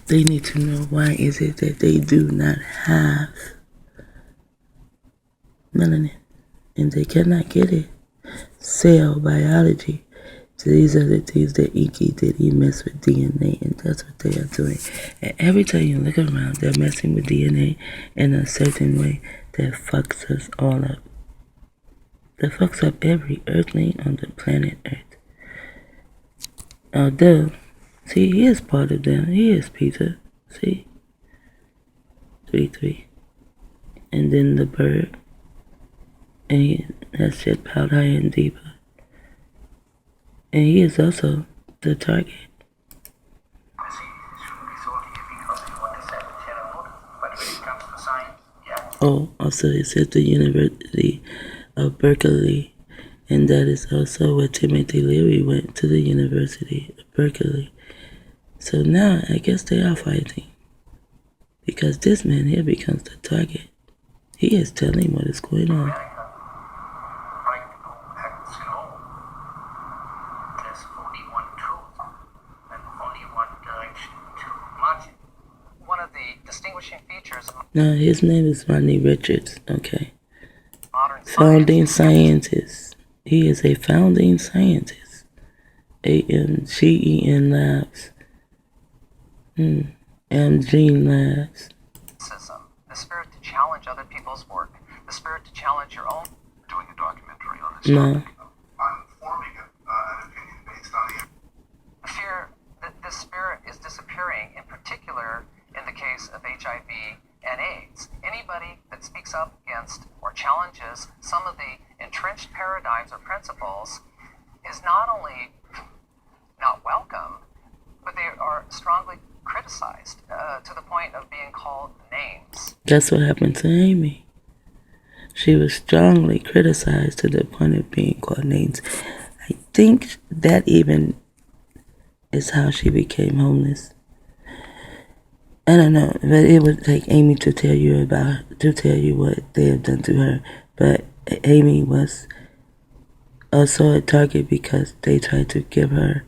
They need to know why is it that they do not have melanin and they cannot get it. Cell biology. So these are the things that Inky did. He messed with DNA, and that's what they are doing. And every time you look around, they're messing with DNA in a certain way that fucks us all up. That fucks up every earthling on the planet Earth. Although, see, he is part of them. He is Peter. See? 3-3. And then the bird. And that shit piled higher and deeper. And he is also the target. Oh, also it's at the University of Berkeley. And that is also where Timothy Leary went, to the University of Berkeley. So now I guess they are fighting. Because this man here becomes the target. He is telling what is going on. One of the distinguishing features of Now his name is Rodney Richards, okay. Founding scientist. He is a founding scientist. AMGEN Labs. Gene Labs. the spirit to challenge other people's work, the spirit to challenge your own. Doing a documentary on this No. topic. I'm forming an opinion based on the Fear that this spirit is disappearing, in particular in the case of HIV and AIDS. Anybody that speaks up against or challenges some of the entrenched paradigms or principles is not only not welcome, but they are strongly criticized to the point of being called names. That's what happened to Amy. She was strongly criticized to the point of being called names. I think that even is how she became homeless. I don't know, but it would take Amy to tell you what they have done to her. But Amy was also a target because they tried to give her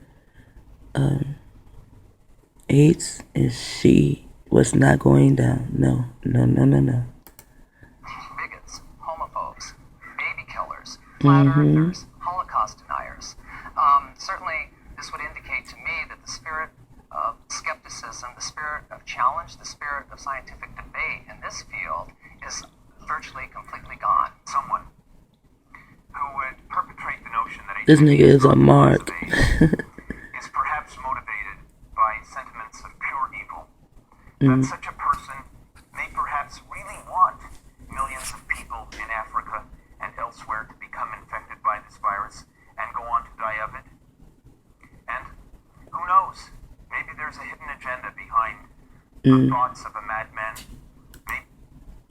AIDS, and she was not going down. No. Bigots, homophobes, baby killers, flat earthers, Holocaust deniers. Certainly, this would indicate to me that the spirit of skepticism, the spirit of challenge, the spirit of scientific debate in this field is virtually completely gone. someone who would perpetrate the notion that This nigga is a mark. is perhaps motivated by sentiments of pure evil. That such a person may perhaps really want millions of people in Africa and elsewhere to become infected by this virus and go on to die of it. And who knows? Maybe there's a hidden agenda behind the thoughts of a madman.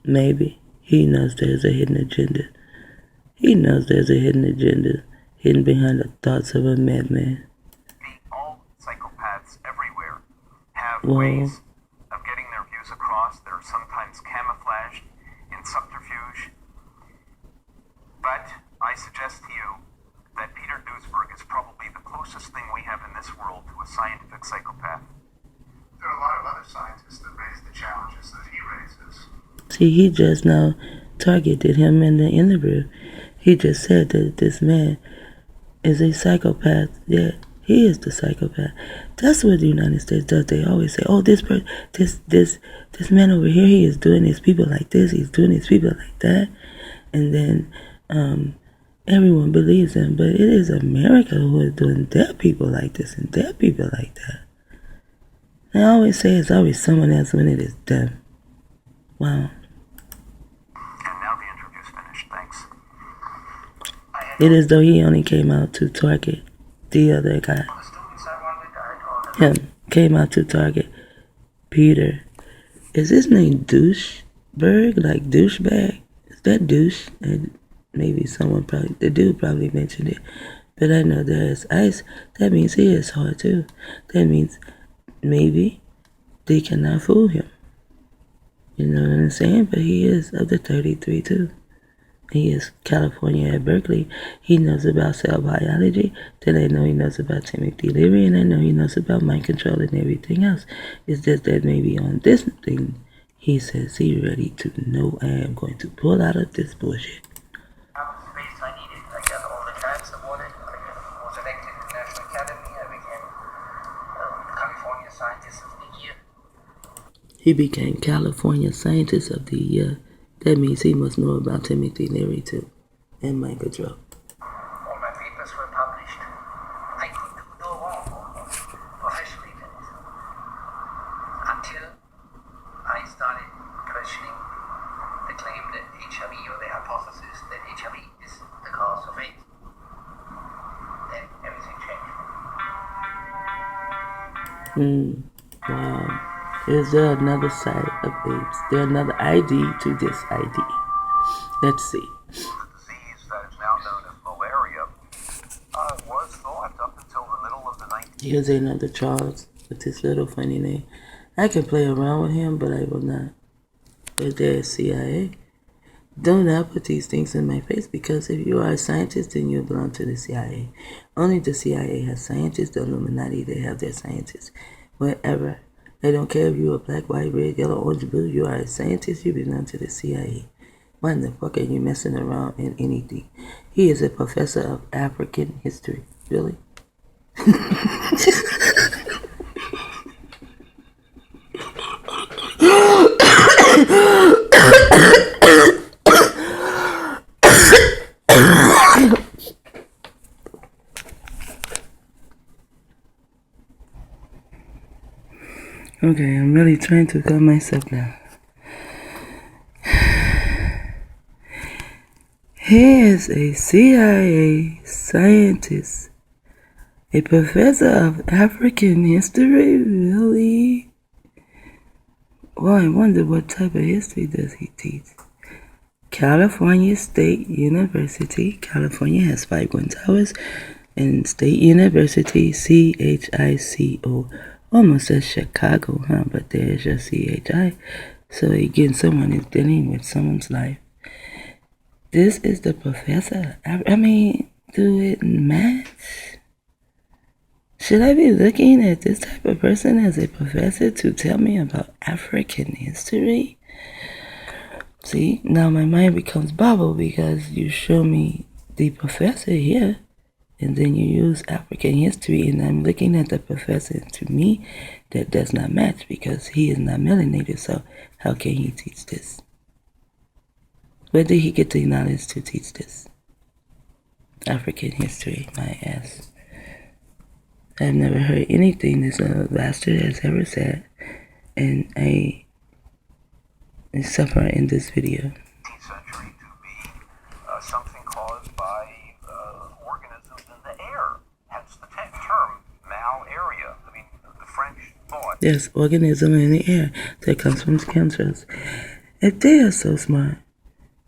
Maybe. He knows there's a hidden agenda. He knows there's a hidden agenda hidden behind the thoughts of a madman. All psychopaths everywhere have Well, ways of getting their views across. They're sometimes camouflaged in subterfuge. But I suggest to you that Peter Duesberg is probably the closest thing we have in this world to a scientific psychopath. There are a lot of other scientists that raise the challenges that he raises. see, he just now targeted him in the interview. He just said that this man is a psychopath. Yeah, he is the psychopath. That's what the United States does. They always say, "Oh, this man over here, he is doing his people like this. He's doing his people like that," and then everyone believes him. But it is America who is doing their people like this and their people like that. They always say it's always someone else when it is them. Wow. And now the interview's finished. Thanks. It is though he only came out to target the other guy. Him came out to target Peter. Is his name Doucheberg? Like douchebag? Is that douche? And maybe the dude probably mentioned it. But I know there is ice. That means he is hard too. That means maybe they cannot fool him. You know what I'm saying? But he is of the 33 too. He is California at Berkeley. He knows about cell biology. Then I know he knows about Timothy Leary, and I know he knows about mind control and everything else. It's just that maybe on this thing, he says he's ready to know I am going to pull out of this bullshit. Space I needed. I got all the grants awarded. I was elected to the National Academy. I became California Scientist of the Year. He became California Scientist of the Year. That means he must know about Timothy Leary too, and mind control. All my papers were published. I could do no wrong, officially finished, until I started questioning the claim that HIV, or the hypothesis that HIV is the cause of AIDS. Then everything changed. Wow. Is there another side of AIDS? There another ID to this ID? Let's see. The disease that is now known as malaria was thought up until the middle of the 19th. Here's another Charles with this little funny name. I can play around with him, but I will not. But there's CIA. Do not put these things in my face, because if you are a scientist, then you belong to the CIA. Only the CIA has scientists. The Illuminati, they have their scientists. Whatever. They don't care if you're black, white, red, yellow, orange, blue. You are a scientist. You belong to the CIA. Why in the fuck are you messing around in anything? He is a professor of African history. Really? Okay, I'm really trying to calm myself down. He is a CIA scientist, a professor of African history, really? Well, I wonder what type of history does he teach. California State University. California has 5 wind towers, and State University, CHICO. Almost says Chicago, huh? But there's your CHI. So again, someone is dealing with someone's life. This is the professor. I mean, do it match? Should I be looking at this type of person as a professor to tell me about African history? See, now my mind becomes bubble, because you show me the professor here, and then you use African history, and I'm looking at the professor. To me, that does not match, because he is not melanated, so how can he teach this? Where did he get the knowledge to teach this? African history, my ass. I've never heard anything this bastard has ever said, and except for in this video. 18th century to be something caused by organisms in the air, hence the term malaria. I mean, the French thought. Yes, organism in the air that comes from chemtrails. If they are so smart,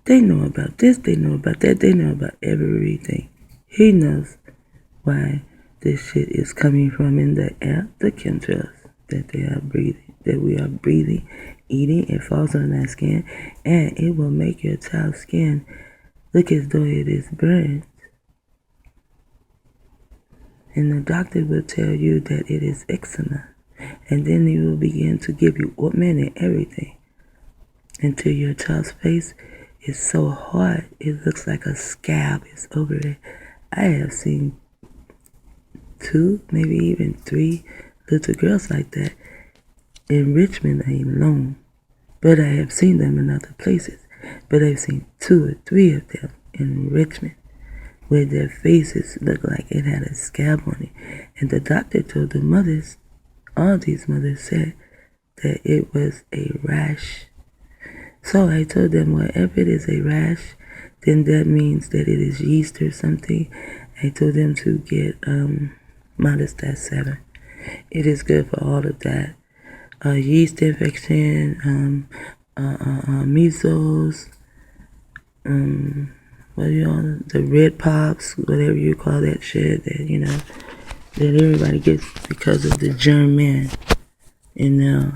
they know about this, they know about that, they know about everything. He knows why this shit is coming from in the air, the chemtrails that they are breathing, that we are breathing, eating. It falls on our skin, and it will make your child's skin look as though it is burned. And the doctor will tell you that it is eczema, and then he will begin to give you ointment and everything until your child's face is so hard it looks like a scab is over it. I have seen 2, maybe even 3 little girls like that in Richmond alone, but I have seen them in other places. But I've seen 2 or 3 of them in Richmond where their faces looked like it had a scab on it, and the doctor told the mothers, all these mothers said that it was a rash. So I told them, well, if it is a rash, then that means that it is yeast or something. I told them to get Modestat 7. It is good for all of that. Yeast infection, measles, the red pops, whatever you call that shit that, that everybody gets because of the germ man. And now,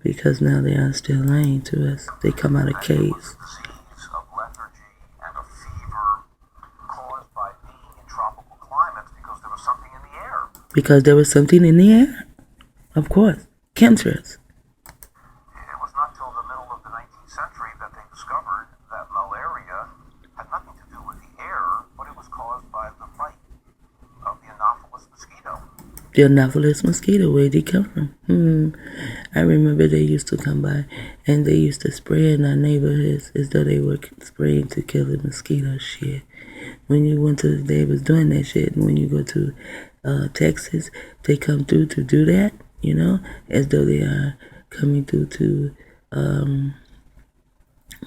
because now they are still lying to us, they come out of caves. Disease of lethargy because there was something in the air. Of course, chemtrails. It was not till the middle of the 19th century that they discovered that malaria had nothing to do with the air, but it was caused by the bite of the Anopheles mosquito. The Anopheles mosquito, where did it come from? I remember they used to come by and they used to spray in our neighborhoods as though they were spraying to kill the mosquito shit. When you went to, they was doing that shit. And when you go to Texas, they come through to do that, you know, as though they are coming through to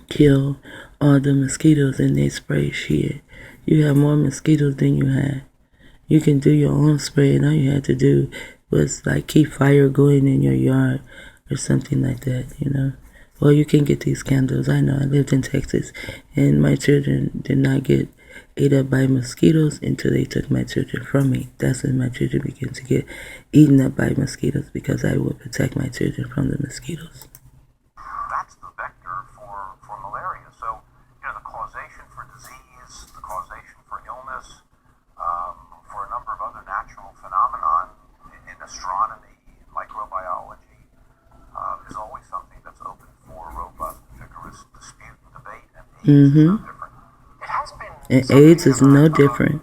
kill all the mosquitoes, and they spray shit. You have more mosquitoes than you had. You can do your own spray, and all you had to do was like keep fire going in your yard or something like that, you know. Well, you can get these candles. I know, I lived in Texas, and my children did not get ate up by mosquitoes until they took my children from me. That's when my children began to get eaten up by mosquitoes, because I would protect my children from the mosquitoes. That's the vector for malaria. So, you know, the causation for disease, the causation for illness, for a number of other natural phenomenon in astronomy, microbiology, is always something that's open for robust, vigorous dispute and debate, and AIDS is no different. It has been And AIDS is no different.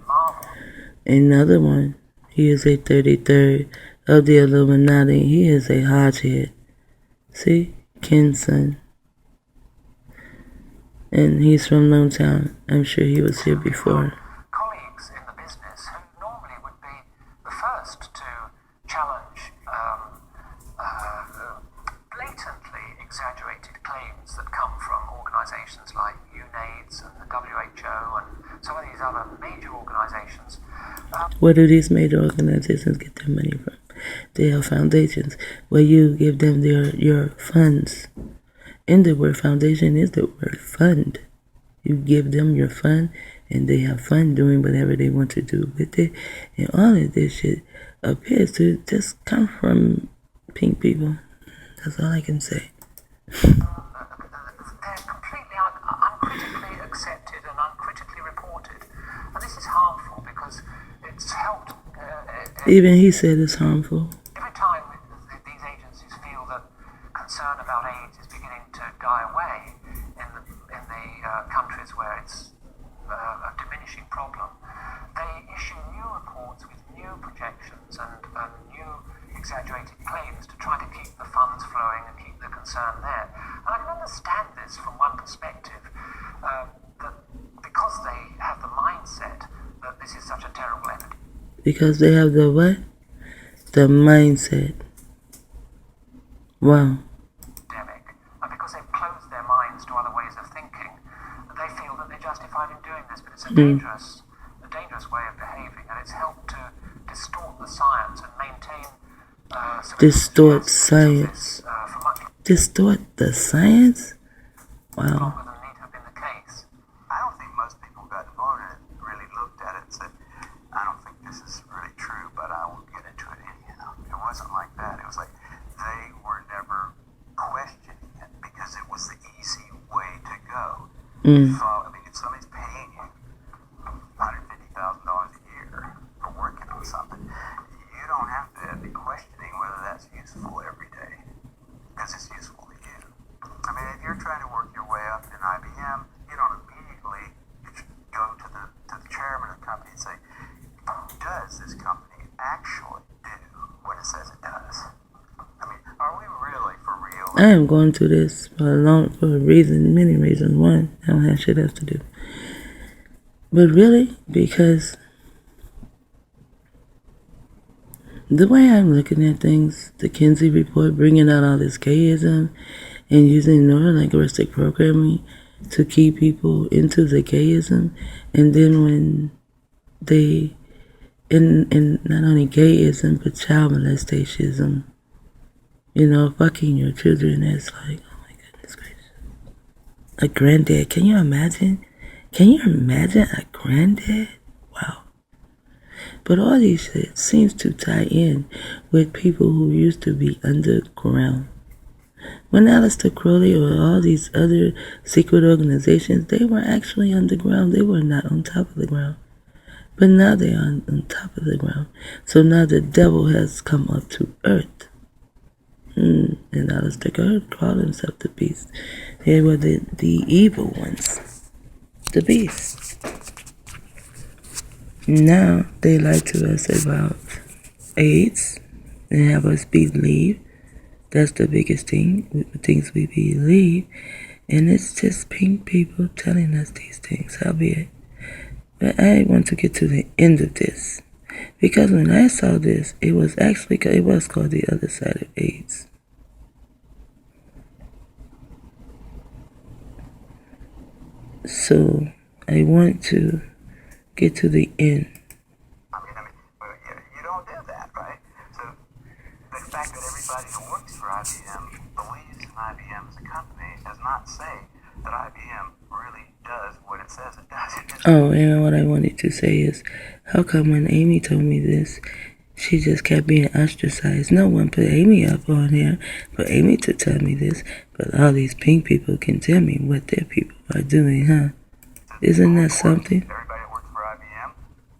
Another one, he is a 33rd of the Illuminati. He is a Hodgehead. See? Kinson. And he's from Lone Town. I'm sure he was here before. colleagues in the business who normally would be the first to challenge blatantly exaggerated claims that come from organizations like UNAIDS and the WHO and some of these other major organizations. Where do these major organizations get their money from? They have foundations where you give them your funds. And the word foundation is the word fund. You give them your fund, and they have fun doing whatever they want to do with it. And all of this shit appears to just come from pink people. That's all I can say. They're completely uncritically accepted and uncritically reported. And this is harmful because it's helped. Even he said it's harmful. Every time these agencies feel that concern about AIDS is beginning to die away in the countries where it's a diminishing problem, they issue new reports with new projections and new exaggerated claims to try to keep the funds flowing and keep the concern there. And I can understand this from one perspective, that because they have the mindset that this is such a terrible epidemic. Because they have the what? The mindset. Wow. And because they've closed their minds to other ways of thinking, they feel that they're justified in doing this. But it's a dangerous way of behaving, and it's helped to distort the science and maintain Distort science. For much Distort the science? Wow. longer than need have been the case. I don't think most people got involved in it, really looked at it and said, I don't think this is really true, but I will get into it anyhow. It wasn't like that. It was like they were never questioning it because it was the easy way to go. So, I mean, if somebody's paying you $150,000 a year for working on something, you don't have to be questioning whether that's useful every day because it's useful to you. I mean, if you're trying to work your way up in IBM, you don't immediately go to the chairman of the company and say, does this company actually do what it says it does? I mean, are we really for real? I am going through this for a reason, many reasons. One, I don't have shit else to do. But really, because the way I'm looking at things, the Kinsey report bringing out all this gayism and using neurolinguistic programming to keep people into the gayism, and then when they, in not only gayism but child molestation, you know, fucking your children, it's like, oh my goodness gracious. A granddad, can you imagine? Can you imagine a granddad? Wow. But all these shit seems to tie in with people who used to be underground. When Aleister Crowley or all these other secret organizations, they were actually underground. They were not on top of the ground. But now they're on top of the ground. So now the devil has come up to earth. And now let's take earth, call himself the beast. They were the evil ones. The beast. Now they lie to us about AIDS and have us believe. That's the biggest thing, the things we believe. And it's just pink people telling us these things, howbeit. But I want to get to the end of this. Because when I saw this, it was called the other side of AIDS. So I want to get to the end. You don't do that, right? So the fact that everybody who works for IBM believes in IBM as a company does not say that IBM really does what it says it does. Oh, and what I wanted to say is, how come when Amy told me this, she just kept being ostracized? No one put Amy up on here for Amy to tell me this, but all these pink people can tell me what their people are doing, huh? Isn't that something? Everybody that works for IBM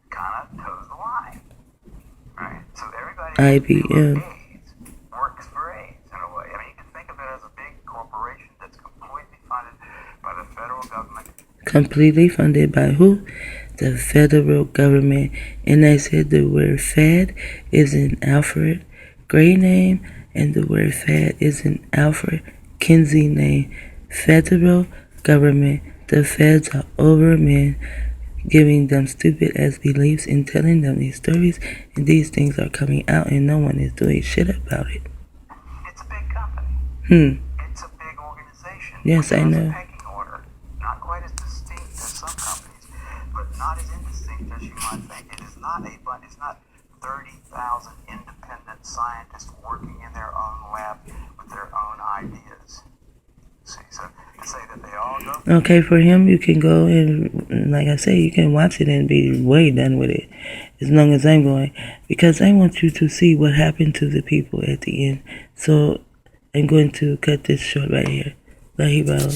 kind of toes the line, right? So everybody IBM. works for AIDS in a way. I mean, you can think of it as a big corporation that's completely funded by the federal government. Completely funded by who? The federal government. And I said the word Fed is an Alfred Gray name, and the word Fed is an Alfred Kinsey name. Federal government. The feds are over men, giving them stupid ass beliefs and telling them these stories, and these things are coming out and no one is doing shit about it. It's a big company. It's a big organization. Yes, I know. A pecking order. Not quite as distinct as some companies, but not as indistinct as you might think. It is not it's not 30,000 independent scientists working in their own lab with their own ideas. See, so to say that they all go. Okay, for him, you can go and, like I say, you can watch it and be way done with it, as long as I'm going, because I want you to see what happened to the people at the end. So I'm going to cut this short right here. Bye, bye.